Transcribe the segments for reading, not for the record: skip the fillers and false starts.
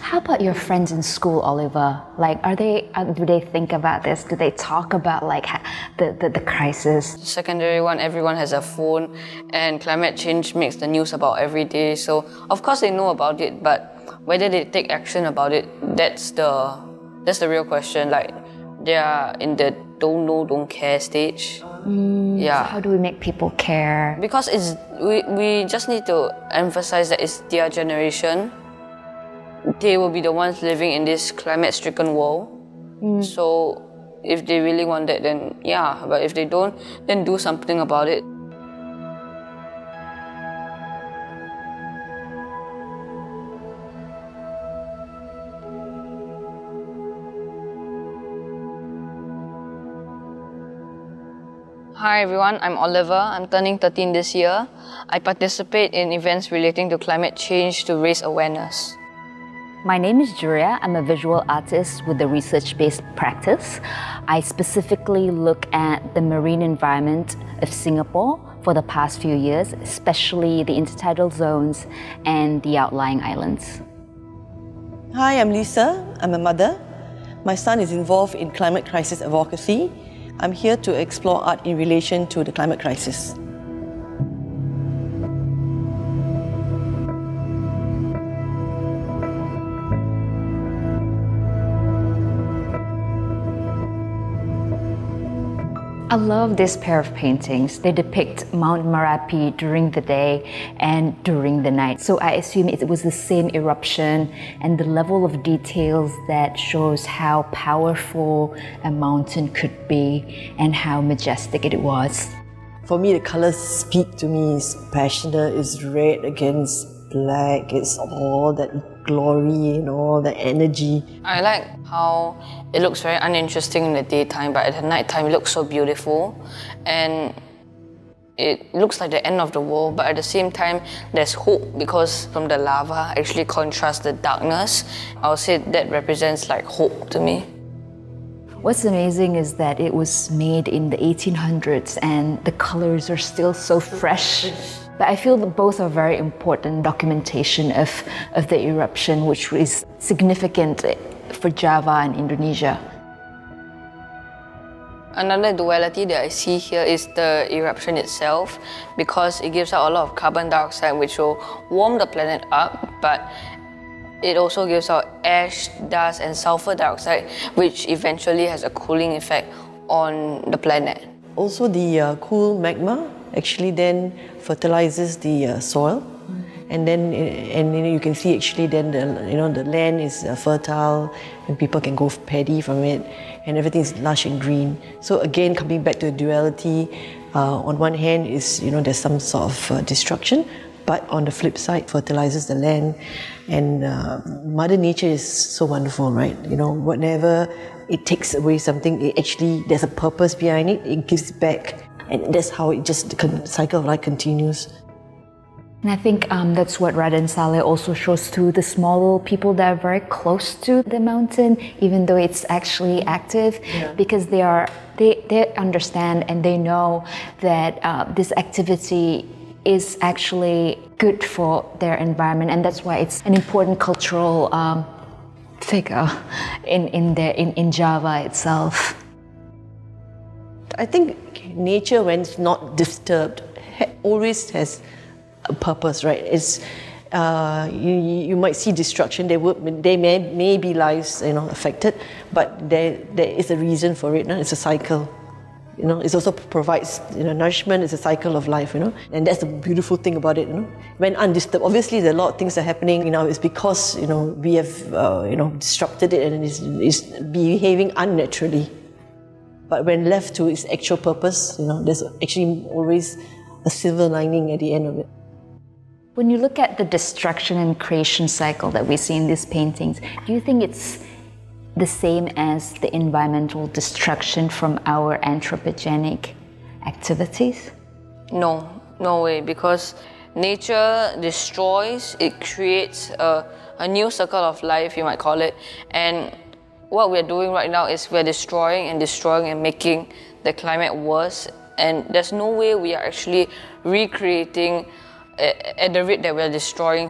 How about your friends in school, Oliver? Like, do they think about this? Do they talk about like the crisis? Secondary one, everyone has a phone, and climate change makes the news about every day. So of course they know about it, but whether they take action about it, that's the real question. Like, they are in the don't know, don't care stage. Yeah. So how do we make people care? Because we just need to emphasize that it's their generation. They will be the ones living in this climate-stricken world. So if they really want that, then yeah. But if they don't, then do something about it. Hi everyone, I'm Oliver. I'm turning 13 this year. I participate in events relating to climate change to raise awareness. My name is Julia. I'm a visual artist with a research-based practice. I specifically look at the marine environment of Singapore for the past few years, especially the intertidal zones and the outlying islands. Hi, I'm Lisa. I'm a mother. My son is involved in climate crisis advocacy. I'm here to explore art in relation to the climate crisis. I love this pair of paintings. They depict Mount Merapi during the day and during the night. So I assume it was the same eruption and the level of details that shows how powerful a mountain could be and how majestic it was. For me, the colors speak to me. It's passionate, it's red against black, it's all that glory and all that energy. I like how it looks very uninteresting in the daytime, but at the nighttime it looks so beautiful. And it looks like the end of the world, but at the same time there's hope, because from the lava actually contrasts the darkness. I would say that represents like hope to me. What's amazing is that it was made in the 1800s and the colors are still so fresh. But I feel that both are very important documentation of the eruption, which is significant for Java and Indonesia. Another duality that I see here is the eruption itself, because it gives out a lot of carbon dioxide, which will warm the planet up, but it also gives out ash, dust and sulfur dioxide, which eventually has a cooling effect on the planet. Also, the cool magma actually then fertilizes the soil, and then you can see actually then the land is fertile and people can grow paddy from it, and everything is lush and green. So again, coming back to the duality, on one hand is there's some sort of destruction, but on the flip side, fertilizes the land. And Mother Nature is so wonderful, right? Whenever it takes away something, there's a purpose behind it. It gives back, and that's how the cycle of life continues. And I think that's what Raden Saleh also shows too, the small little people that are very close to the mountain, even though it's actually active, because they understand and they know that this activity is actually good for their environment, and that's why it's an important cultural figure in Java itself. I think nature, when it's not disturbed, always has a purpose, right? It's you might see destruction. There may be lives affected, but there is a reason for it. It's a cycle. It also provides nourishment. It's a cycle of life, and that's the beautiful thing about it. When undisturbed, obviously there are a lot of things that are happening. It's because we have disrupted it and it's behaving unnaturally. But when left to its actual purpose, there's actually always a silver lining at the end of it. When you look at the destruction and creation cycle that we see in these paintings, do you think it's the same as the environmental destruction from our anthropogenic activities? No way, because nature destroys, it creates a new circle of life, you might call it, and what we're doing right now is we're destroying and making the climate worse, and there's no way we are actually recreating at the rate that we're destroying.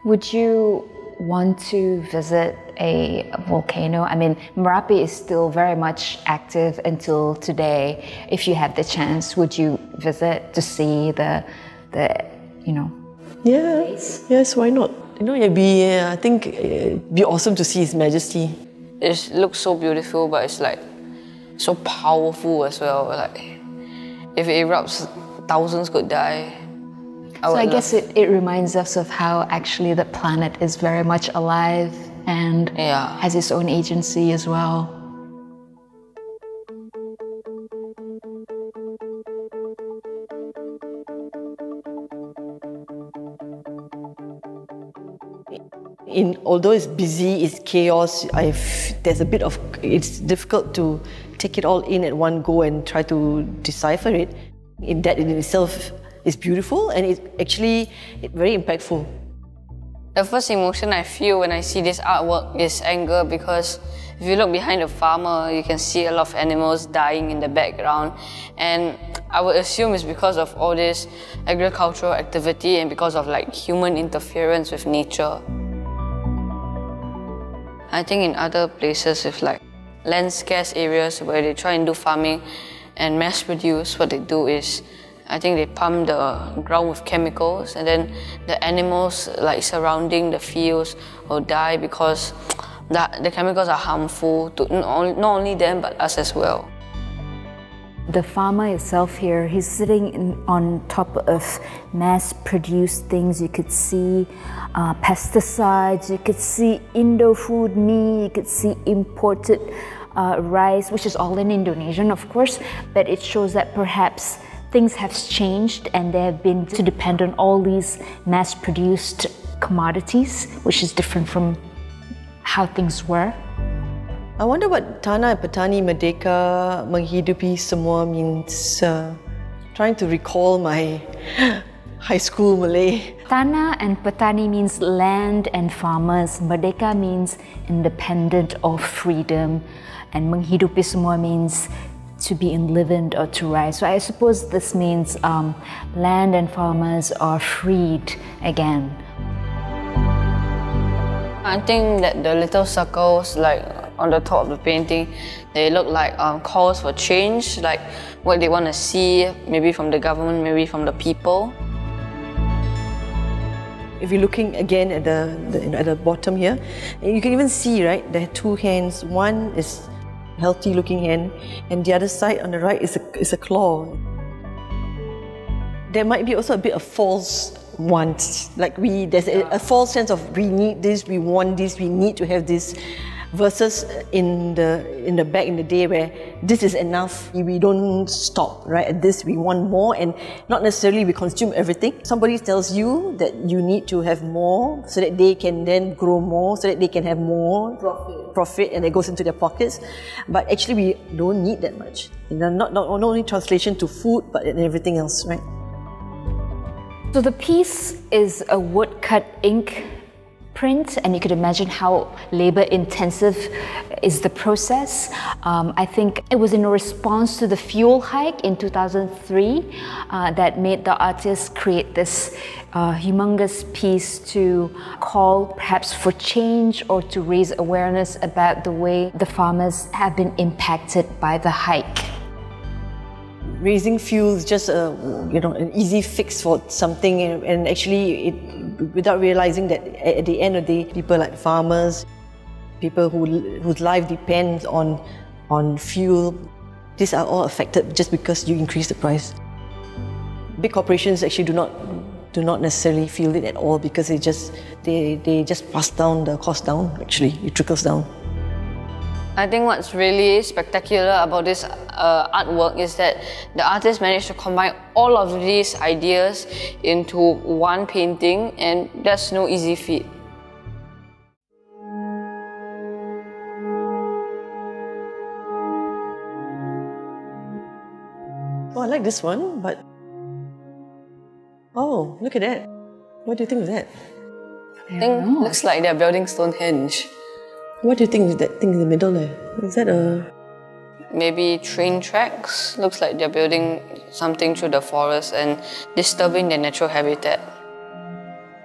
Would you want to visit a volcano? I mean, Merapi is still very much active until today. If you had the chance, would you visit to see the Yeah, place? yes, why not? I think it'd be awesome to see His Majesty. It looks so beautiful, but it's like so powerful as well. Like if it erupts, thousands could die. So I guess it reminds us of how actually the planet is very much alive and has its own agency as well. Although it's busy, it's chaos, it's difficult to take it all in at one go and try to decipher it. That in itself is beautiful, and it's actually very impactful. The first emotion I feel when I see this artwork is anger, because if you look behind the farmer, you can see a lot of animals dying in the background, and I would assume it's because of all this agricultural activity and because of like human interference with nature. I think in other places with like land scarce areas where they try and do farming and mass produce, what they do is I think they pump the ground with chemicals, and then the animals like surrounding the fields will die because the chemicals are harmful to not only them but us as well. The farmer itself here, he's sitting on top of mass-produced things. You could see pesticides, you could see Indo-food meat, you could see imported rice, which is all in Indonesian, of course, but it shows that perhaps things have changed and they have been to depend on all these mass-produced commodities, which is different from how things were. I wonder what Tanah Petani Merdeka Menghidupi Semua means. Trying to recall my high school Malay. Tanah and Petani means land and farmers. Merdeka means independent or freedom. And Menghidupi Semua means to be enlivened or to rise. So I suppose this means land and farmers are freed again. I think that the little circles like on the top of the painting, they look like calls for change, like what they want to see, maybe from the government, maybe from the people. If you're looking again at the bottom here, you can even see, right, there are two hands. One is a healthy looking hand, and the other side on the right is a claw. There might be also a bit of false wants, like there's a false sense of we need this, we want this, we need to have this, versus in the back in the day where this is enough, we don't stop, right? At this we want more, and not necessarily we consume everything. Somebody tells you that you need to have more so that they can then grow more, so that they can have more profit and it goes into their pockets. But actually we don't need that much. Not only translation to food, but in everything else, right? So the piece is a woodcut ink print, and you could imagine how labor intensive is the process. I think it was in response to the fuel hike in 2003 that made the artist create this humongous piece to call perhaps for change or to raise awareness about the way the farmers have been impacted by the hike. Raising fuel is just an easy fix for something, and actually without realizing that at the end of the day, people like farmers, people whose life depends on fuel, these are all affected just because you increase the price. Big corporations actually do not necessarily feel it at all, because they just pass down the cost down. Actually, it trickles down. I think what's really spectacular about this artwork is that the artist managed to combine all of these ideas into one painting, and that's no easy feat. Oh, I like this one, but oh, look at that. What do you think of that? I think it looks like they're building Stonehenge. What do you think is that thing in the middle there? Is that a... Maybe train tracks. Looks like they're building something through the forest and disturbing their natural habitat.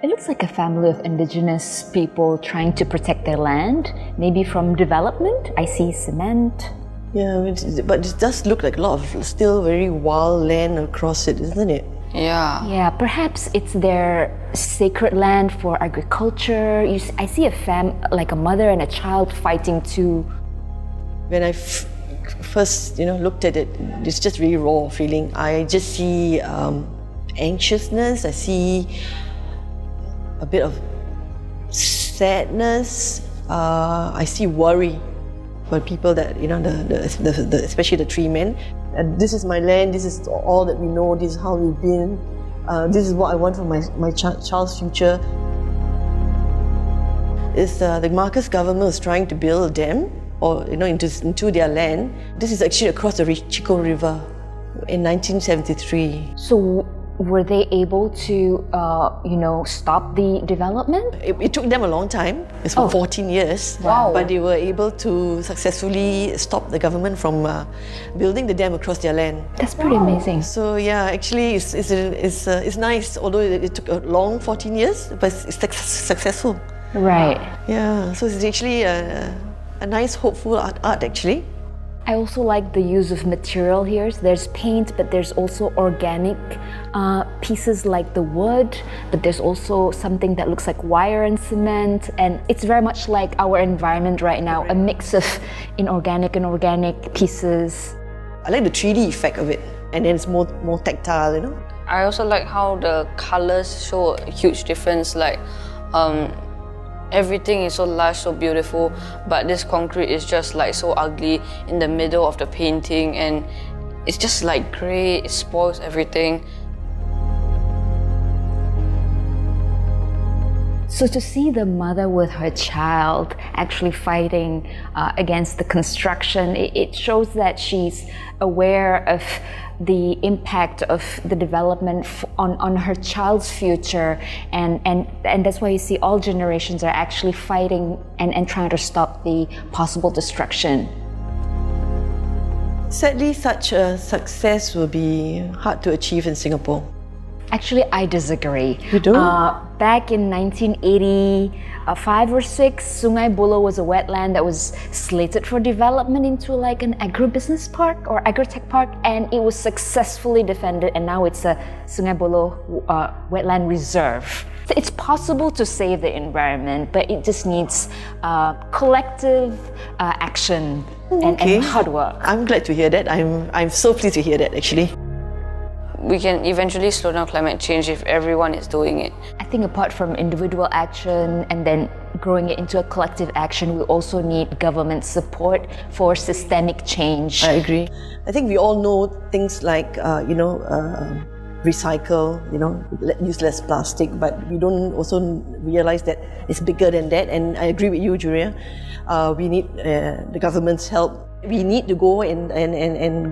It looks like a family of indigenous people trying to protect their land, maybe from development. I see cement. Yeah, but it does look like a lot of still very wild land across it, isn't it? Yeah. Yeah, perhaps it's their sacred land for agriculture. I see like a mother and a child fighting too. When I first, looked at it, it's just really raw feeling. I just see anxiousness. I see a bit of sadness. I see worry for people that especially the three men. And this is my land. This is all that we know. This is how we've been. This is what I want for my child's future. Is the Marcos government is trying to build a dam, or into their land. This is actually across the Chico River in 1973. So were they able to, stop the development? It took them a long time. It's for 14 years. Wow. But they were able to successfully stop the government from building the dam across their land. That's pretty amazing. So yeah, actually it's nice, although it took a long 14 years, but it's successful. Right. Yeah, so it's actually a nice, hopeful art actually. I also like the use of material here. There's paint, but there's also organic pieces like the wood, but there's also something that looks like wire and cement, and it's very much like our environment right now, a mix of inorganic and organic pieces. I like the 3D effect of it, and then it's more tactile, I also like how the colors show a huge difference, like everything is so lush, so beautiful, but this concrete is just like so ugly in the middle of the painting, and it's just like grey, it spoils everything. So to see the mother with her child actually fighting against the construction, it shows that she's aware of the impact of the development on her child's future, and that's why you see all generations are actually fighting and trying to stop the possible destruction. Sadly, such a success will be hard to achieve in Singapore. Actually, I disagree. You do? Back in 1985 or 6, Sungai Buloh was a wetland that was slated for development into like an agribusiness park or agritech park, and it was successfully defended, and now it's a Sungai Buloh wetland reserve. So it's possible to save the environment, but it just needs collective action and hard work. I'm glad to hear that. I'm so pleased to hear that actually. We can eventually slow down climate change if everyone is doing it. I think apart from individual action and then growing it into a collective action, we also need government support for systemic change. I agree. I think we all know things like, recycle, use less plastic, but we don't also realize that it's bigger than that. And I agree with you, Julia. We need the government's help. We need to go and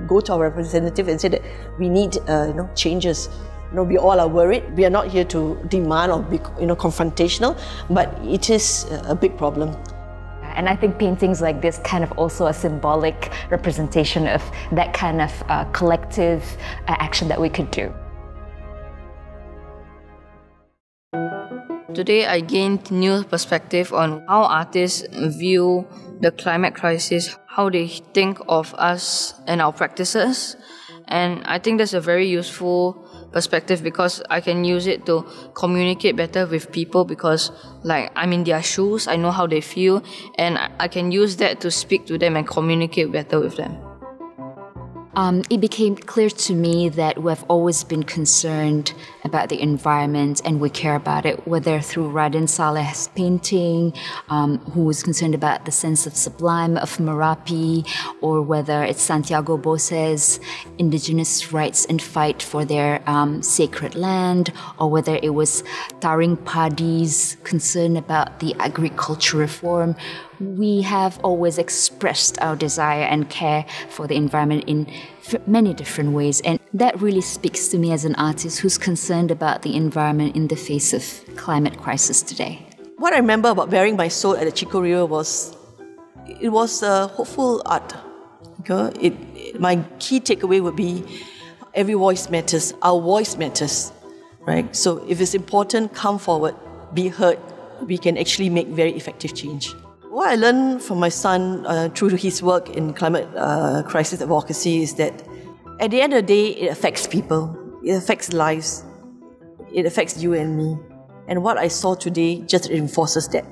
go to our representative and say that we need changes. We all are worried. We are not here to demand or be confrontational, but it is a big problem. And I think paintings like this kind of also a symbolic representation of that kind of collective action that we could do. Today I gained new perspective on how artists view the climate crisis, how they think of us and our practices. And I think that's a very useful perspective because I can use it to communicate better with people because I'm in their shoes, I know how they feel, and I can use that to speak to them and communicate better with them. It became clear to me that we've always been concerned about the environment and we care about it, whether through Raden Saleh's painting, who was concerned about the sense of sublime of Merapi, or whether it's Santiago Bose's indigenous rights and fight for their sacred land, or whether it was Taring Padi's concern about the agriculture reform. We have always expressed our desire and care for the environment in many different ways, and that really speaks to me as an artist who's concerned about the environment in the face of climate crisis today. What I remember about Bearing My Soul at the Chico River was, it was a hopeful art. My key takeaway would be every voice matters, our voice matters, right? So if it's important, come forward. be heard, we can actually make very effective change. What I learned from my son through his work in climate crisis advocacy is that at the end of the day, it affects people, it affects lives, it affects you and me. And what I saw today just reinforces that.